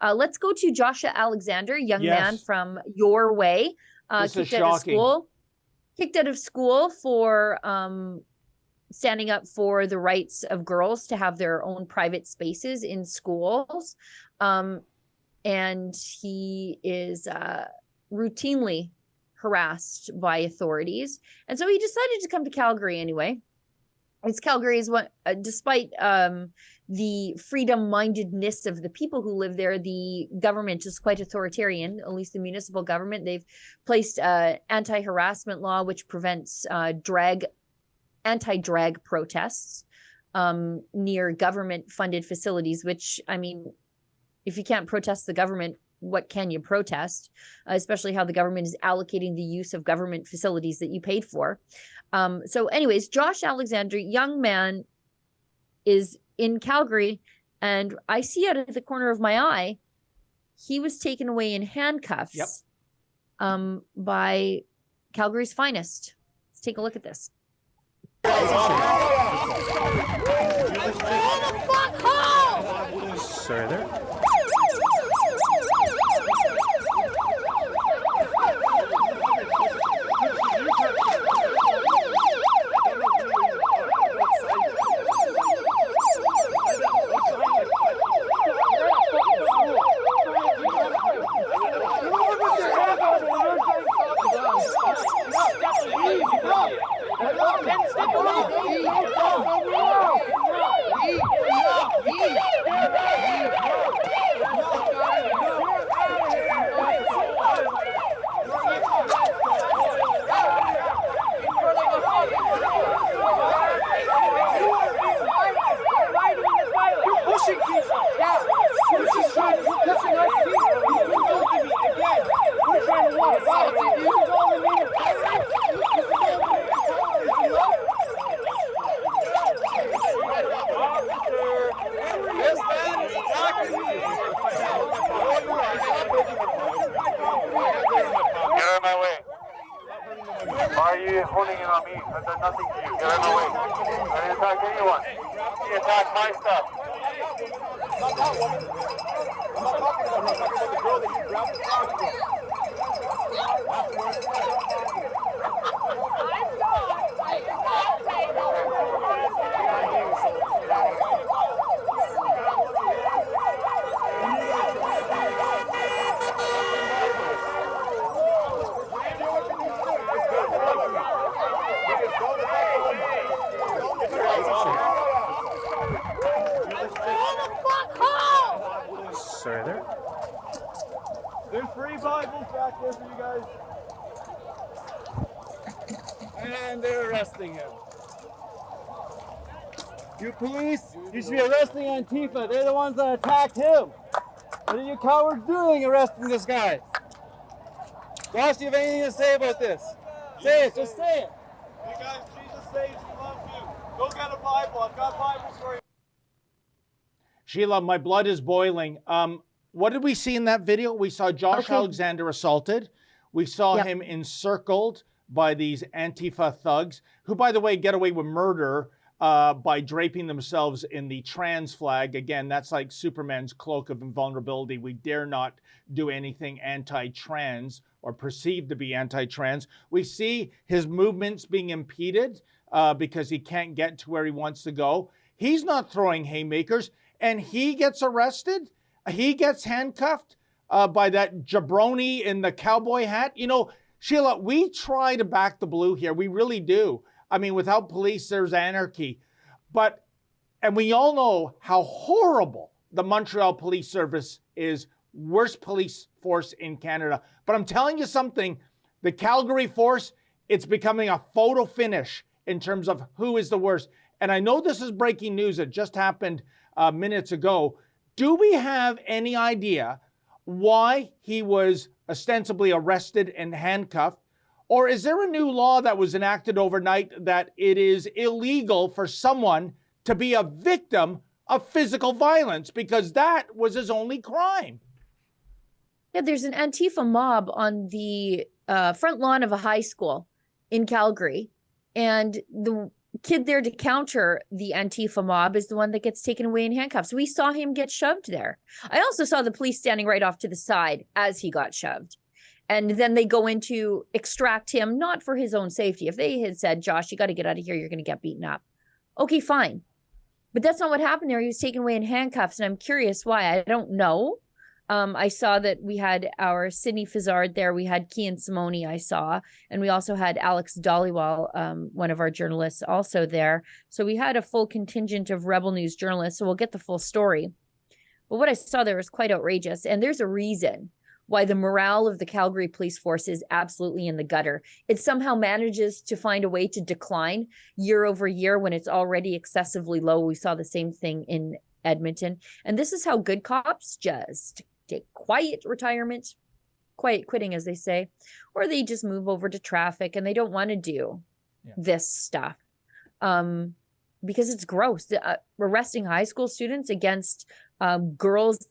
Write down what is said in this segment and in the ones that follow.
Let's go to Joshua Alexander, young man from your way, kicked out of school for standing up for the rights of girls to have their own private spaces in schools. And he is routinely harassed by authorities. And so he decided to come to Calgary anyway. It's Calgary is what, despite the freedom-mindedness of the people who live there, the government is quite authoritarian, at least the municipal government. They've placed anti-harassment law, which prevents anti-drag protests near government-funded facilities, which, I mean, if you can't protest the government, what can you protest? Especially how the government is allocating the use of government facilities that you paid for. So anyways, Josh Alexander, young man, is in Calgary, and I see out of the corner of my eye, he was taken away in handcuffs by Calgary's finest. Let's take a look at this. Sorry there. Why are you holding it on me? I've done nothing to you. Get out of my way. I didn't attack anyone. He attacked my stuff. Not that woman. I'm not talking about the girl that you grabbed the car from. Sorry there. There's free Bibles back there for you guys. And they're arresting him. You police, you should be arresting Antifa. They're the ones that attacked him. What are you cowards doing arresting this guy? Josh, do you have anything to say about this? Say it, just say it. Hey guys, Jesus saves, he loves you. Go get a Bible, I've got Bibles for you. Sheila, my blood is boiling. What did we see in that video? We saw Josh Alexander assaulted. We saw him encircled by these Antifa thugs, who, by the way, get away with murder by draping themselves in the trans flag. Again, that's like Superman's cloak of invulnerability. We dare not do anything anti-trans or perceived to be anti-trans. We see his movements being impeded because he can't get to where he wants to go. He's not throwing haymakers, and he gets arrested. He gets handcuffed by that jabroni in the cowboy hat. You know, Sheila, we try to back the blue here. We really do. I mean, without police, there's anarchy. And we all know how horrible the Montreal Police Service is, worst police force in Canada. But I'm telling you something, the Calgary force, it's becoming a photo finish in terms of who is the worst. And I know this is breaking news. It just happened minutes ago. Do we have any idea why he was ostensibly arrested and handcuffed? Or is there a new law that was enacted overnight that it is illegal for someone to be a victim of physical violence because that was his only crime? Yeah, there's an Antifa mob on the front lawn of a high school in Calgary. And kid there to counter the Antifa mob is the one that gets taken away in handcuffs. We saw him get shoved there. I also saw the police standing right off to the side as he got shoved. And then they go in to extract him, not for his own safety. If they had said, Josh, you got to get out of here, you're going to get beaten up. Okay, fine. But that's not what happened there. He was taken away in handcuffs. And I'm curious why. I don't know. I saw that we had our Sydney Fizzard there. We had Kian Simone, I saw. And we also had Alex Dollywall, one of our journalists, also there. So we had a full contingent of Rebel News journalists. So we'll get the full story. But what I saw there was quite outrageous. And there's a reason why the morale of the Calgary police force is absolutely in the gutter. It somehow manages to find a way to decline year over year when it's already excessively low. We saw the same thing in Edmonton. And this is how good cops just take quiet retirement, quiet quitting, as they say, or they just move over to traffic and they don't want to do this stuff because it's gross. Arresting high school students against girls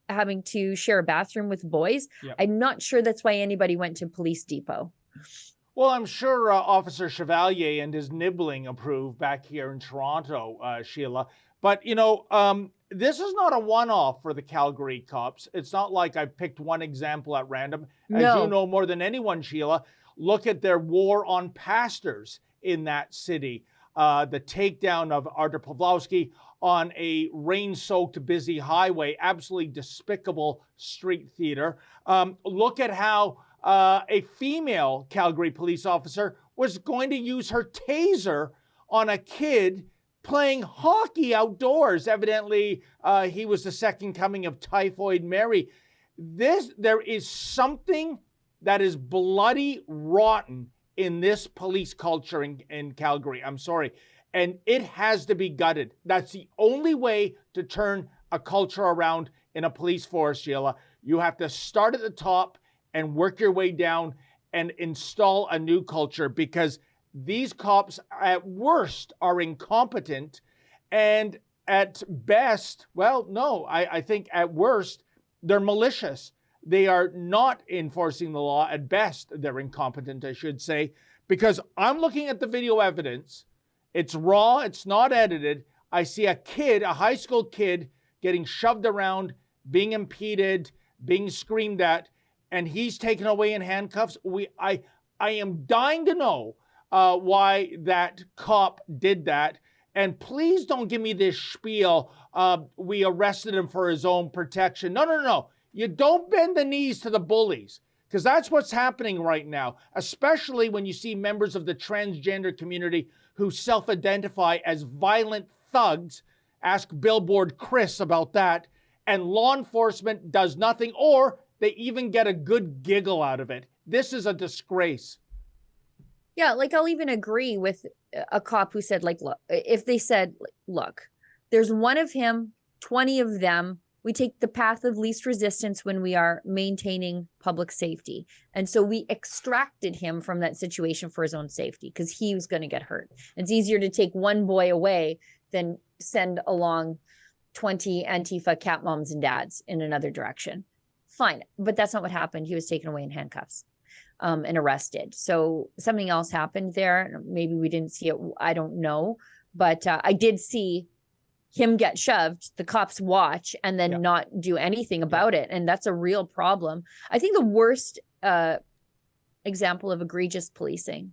having to share a bathroom with boys. I'm not sure that's why anybody went to Police Depot. Well, I'm sure Officer Chevalier and his nibbling approve back here in Toronto, Sheila. But, you know, this is not a one-off for the Calgary cops. It's not like I picked one example at random. As you know more than anyone, Sheila, look at their war on pastors in that city. The takedown of Artur Pawlowski on a rain-soaked busy highway, absolutely despicable street theater. Look at how a female Calgary police officer was going to use her taser on a kid playing hockey outdoors. Evidently, he was the second coming of Typhoid Mary. There is something that is bloody rotten in this police culture in Calgary. I'm sorry. And it has to be gutted. That's the only way to turn a culture around in a police force, Sheila. You have to start at the top and work your way down and install a new culture, because these cops at worst are incompetent, and at best, well, no, I think at worst, they're malicious. They are not enforcing the law. At best, they're incompetent, I should say, because I'm looking at the video evidence. It's raw, it's not edited. I see a kid, a high school kid, getting shoved around, being impeded, being screamed at, and he's taken away in handcuffs. I am dying to know why that cop did that. And please don't give me this spiel, we arrested him for his own protection. No. You don't bend the knees to the bullies, because that's what's happening right now, especially when you see members of the transgender community who self-identify as violent thugs. Ask Billboard Chris about that. And law enforcement does nothing, or they even get a good giggle out of it. This is a disgrace. Yeah, like I'll even agree with a cop who said, like, look, if they said, look, there's one of him, 20 of them, we take the path of least resistance when we are maintaining public safety. And so we extracted him from that situation for his own safety, because he was going to get hurt. It's easier to take one boy away than send along 20 Antifa cat moms and dads in another direction. Fine. But that's not what happened. He was taken away in handcuffs and arrested. So something else happened there. Maybe we didn't see it. I don't know. But I did see him get shoved, the cops watch, and then not do anything about it. And that's a real problem. I think the worst example of egregious policing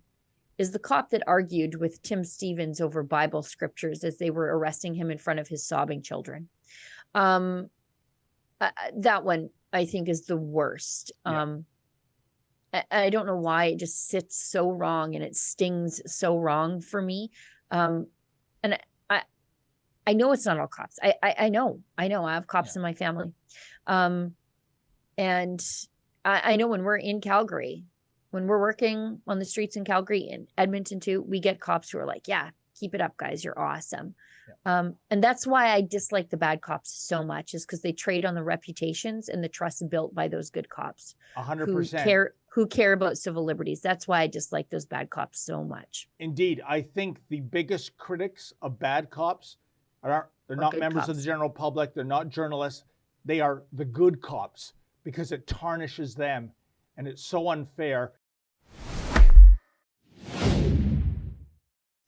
is the cop that argued with Tim Stevens over Bible scriptures as they were arresting him in front of his sobbing children. That one, I think, is the worst. I don't know why it just sits so wrong and it stings so wrong for me. And I know it's not all cops. I know. I have cops in my family. And I know when we're in Calgary, when we're working on the streets in Calgary and Edmonton too, we get cops who are like, yeah, keep it up, guys. You're awesome. And that's why I dislike the bad cops so much, is because they trade on the reputations and the trust built by those good cops 100%. Who care about civil liberties. That's why I dislike those bad cops so much. Indeed. I think the biggest critics of bad cops they're not members of the general public. They're not journalists. They are the good cops, because it tarnishes them, and it's so unfair.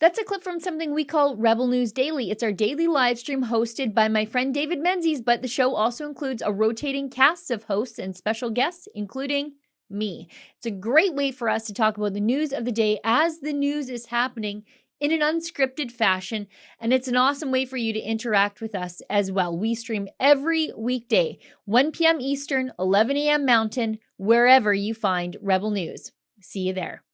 That's a clip from something we call Rebel News Daily. It's our daily live stream hosted by my friend David Menzies, but the show also includes a rotating cast of hosts and special guests, including me. It's a great way for us to talk about the news of the day as the news is happening in an unscripted fashion, and it's an awesome way for you to interact with us as well. We stream every weekday, 1 p.m. Eastern, 11 a.m. Mountain, wherever you find Rebel News. See you there.